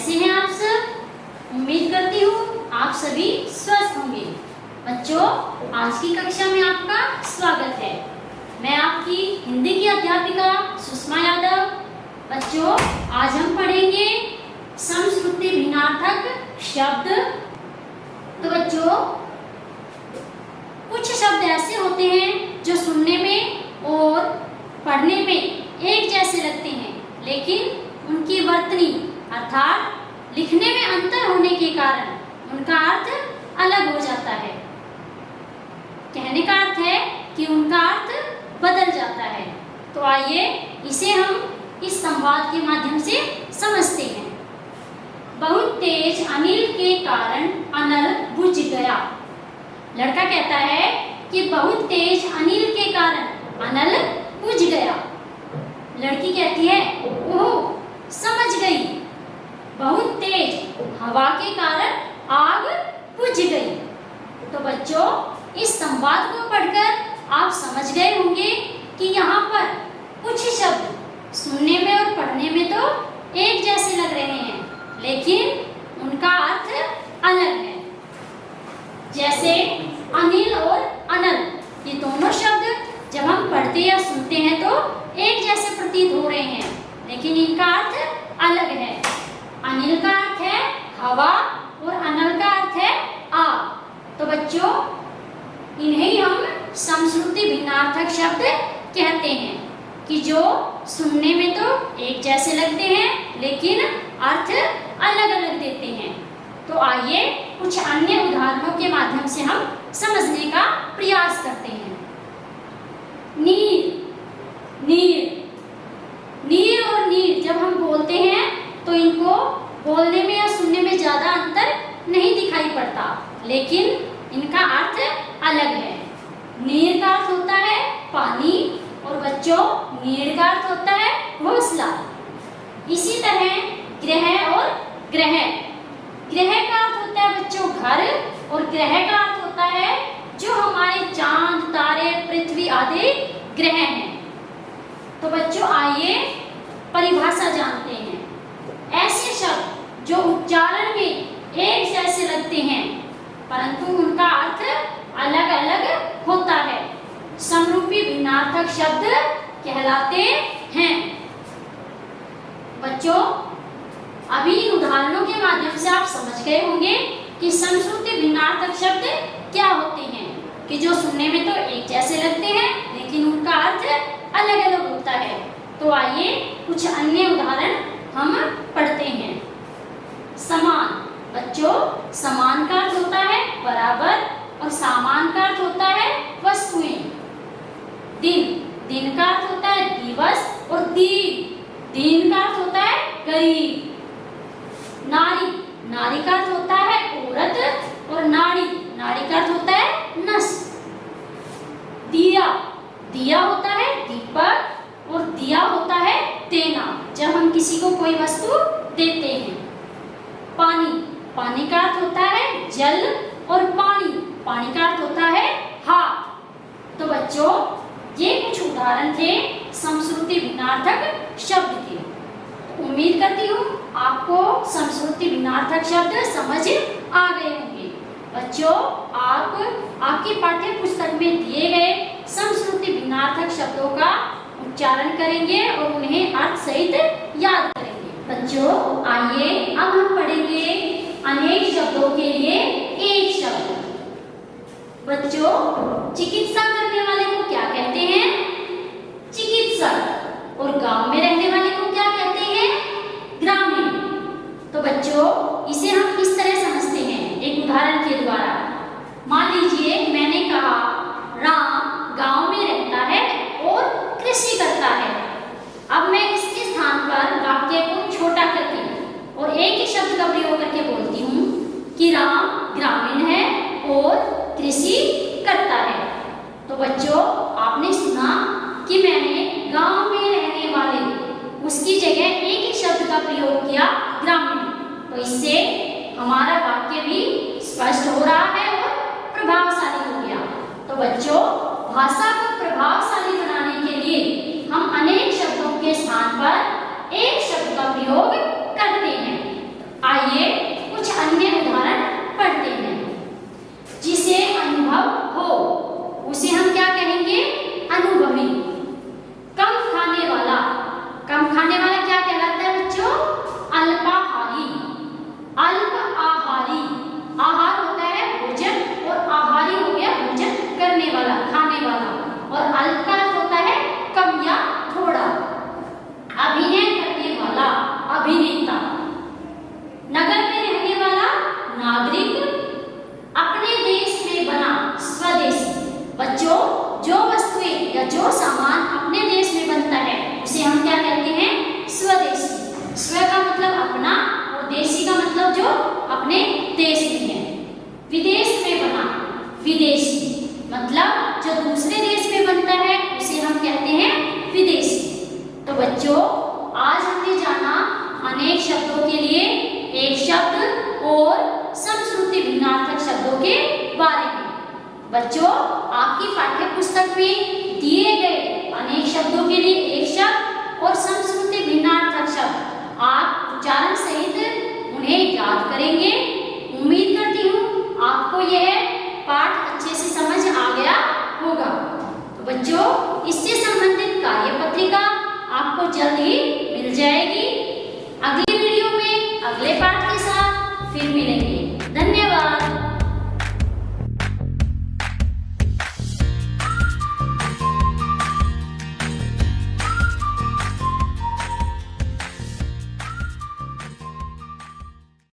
कैसे हैं आप सब? उम्मीद करती हूँ आप सभी स्वस्थ होंगे। बच्चों, आज की कक्षा में आपका स्वागत है। मैं आपकी हिंदी की अध्यापिका सुषमा यादव। बच्चों, आज हम पढ़ेंगे समश्रुति भिन्नार्थक शब्द। तो बच्चों, कुछ शब्द ऐसे होते हैं जो सुनने में और पढ़ने में एक जैसे लगते हैं, लेकिन उनकी वर्तनी अर्थात लिखने में अंतर होने के कारण उनका अर्थ अलग हो जाता है। कहने का अर्थ है कि उनका अर्थ बदल जाता है। तो आइए इसे हम इस संवाद के माध्यम से समझते हैं। बहुत तेज अनिल के कारण अनल बुझ गया। लड़का कहता है कि बहुत तेज अनिल के कारण अनल बुझ गया। लड़की कहती है, ओह, समझ गई। बहुत तेज हवा के कारण आग बुझ गई। तो बच्चों, इस संवाद को पढ़कर आप समझ गए होंगे कि यहाँ पर कुछ शब्द सुनने में और पढ़ने में तो एक जैसे लग रहे हैं, लेकिन उनका अर्थ अलग है। जैसे अनिल और अनल, ये दोनों शब्द जब हम पढ़ते या सुनते हैं तो एक जैसे प्रतीत हो रहे हैं, लेकिन इनका अर्थ अलग है। अनिल का अर्थ है हवा और अनल का अर्थ है आग। तो बच्चों, इन्हें हम समश्रुति भिन्नार्थक शब्द कहते हैं कि जो सुनने में तो एक जैसे लगते हैं, लेकिन अर्थ अलग अलग देते हैं। तो आइए कुछ अन्य उदाहरणों के माध्यम से हम समझने का प्रयास करते हैं। नीर, नीर, नीर और नीर जब हम बोलते हैं तो इनको बोलने में या सुनने में ज्यादा अंतर नहीं दिखाई पड़ता, लेकिन इनका अर्थ अलग है। नीर का अर्थ होता है पानी और बच्चों, नीर का अर्थ होता है घोंसला। इसी तरह ग्रह और ग्रह, ग्रह का अर्थ होता है बच्चों घर, और ग्रह का अर्थ होता है जो हमारे चांद, तारे, पृथ्वी आदि ग्रह हैं। तो बच्चों, आइए परिभाषा जानते हैं। ऐसे शब्द जो उच्चारण में एक जैसे लगते हैं परंतु उनका अर्थ अलग अलग होता है, समरूपी भिन्नार्थक शब्द कहलाते हैं। बच्चों, अभी इन उदाहरणों के माध्यम से आप समझ गए होंगे कि समश्रुति भिन्नार्थक शब्द क्या होते हैं, कि जो सुनने में तो एक जैसे लगते हैं लेकिन उनका अर्थ अलग अलग होता है। तो आइए कुछ अन्य उदाहरण हम पढ़ते हैं। समान, बच्चों, समान का अर्थ होता है बराबर और सामान का अर्थ होता है वस्तुएं। दिन, दिन का अर्थ होता है दिवस और दीन, दीन का अर्थ होता है गरीब। नारी, नारी का अर्थ होता है औरत और नाड़ी, नाड़ी का अर्थ होता है नस। दिया, दिया होता है दीपक और दिया होता है देना, जब हम किसी को कोई वस्तु देते हैं। पानी, पानी का अर्थ होता है जल और पानी, पानी का अर्थ होता है हाथ। तो बच्चों, ये कुछ उदाहरण थे समश्रुति भिन्नार्थक शब्द के। उम्मीद करती हूँ आपको समश्रुति भिन्नार्थक शब्द समझ आ गए होंगे। बच्चों, आप आपकी पाठ्य पुस्तक में दिए गए समश्रुति भिन्नार्थक शब्दों का उच्चारण करेंगे और उन्हें अर्थ सहित याद करेंगे। बच्चों, आइए अब हम पढ़ेंगे अनेक शब्दों के लिए एक शब्द। बच्चों, चिकित्सा करने वाले को क्या कहते हैं? चिकित्सक। और गांव में रहने वाले को क्या कहते हैं? ग्रामीण। तो बच्चों, इसे हम किस तरह समझते हैं, एक उदाहरण के द्वारा। मान लीजिए मैंने कहा राम गांव में रहता है और कृषि करता है। अब मैं इसके स्थान पर वाक्य को छोटा करके और एक ही शब्द का प्रयोग करके बोलती हूँ कि राम ग्रामीण है और कृषि करता है। तो बच्चों, आपने सुना कि मैंने गांव में रहने वाले उसकी जगह एक ही शब्द का प्रयोग किया ग्रामीण। तो इससे हमारा वाक्य भी स्पष्ट हो रहा है और प्रभावशाली हो गया। तो बच्चों, भाषा को प्रभावशाली बनाने के लिए हम अनेक शब्दों के स्थान पर एक शब्द का प्रयोग करते हैं। विदेशी, मतलब जो दूसरे देश में बनता है उसे हम कहते हैं विदेशी। तो बच्चों, आज हमने जाना अनेक शब्दों के लिए एक शब्द और समश्रुति भिन्नार्थक शब्दों के बारे में। बच्चों, आपकी पाठ्य पुस्तक में दिए गए अनेक शब्दों के लिए एक शब्द और समश्रुति भिन्नार्थक शब्द आप उच्चारण सहित उन्हें याद करेंगे। उम्मीद करती हूँ आपको यह पाठ अच्छे से समझ आ गया होगा। तो बच्चों, इससे संबंधित कार्यपत्रिका आपको जल्द ही मिल जाएगी। अगली वीडियो में अगले पाठ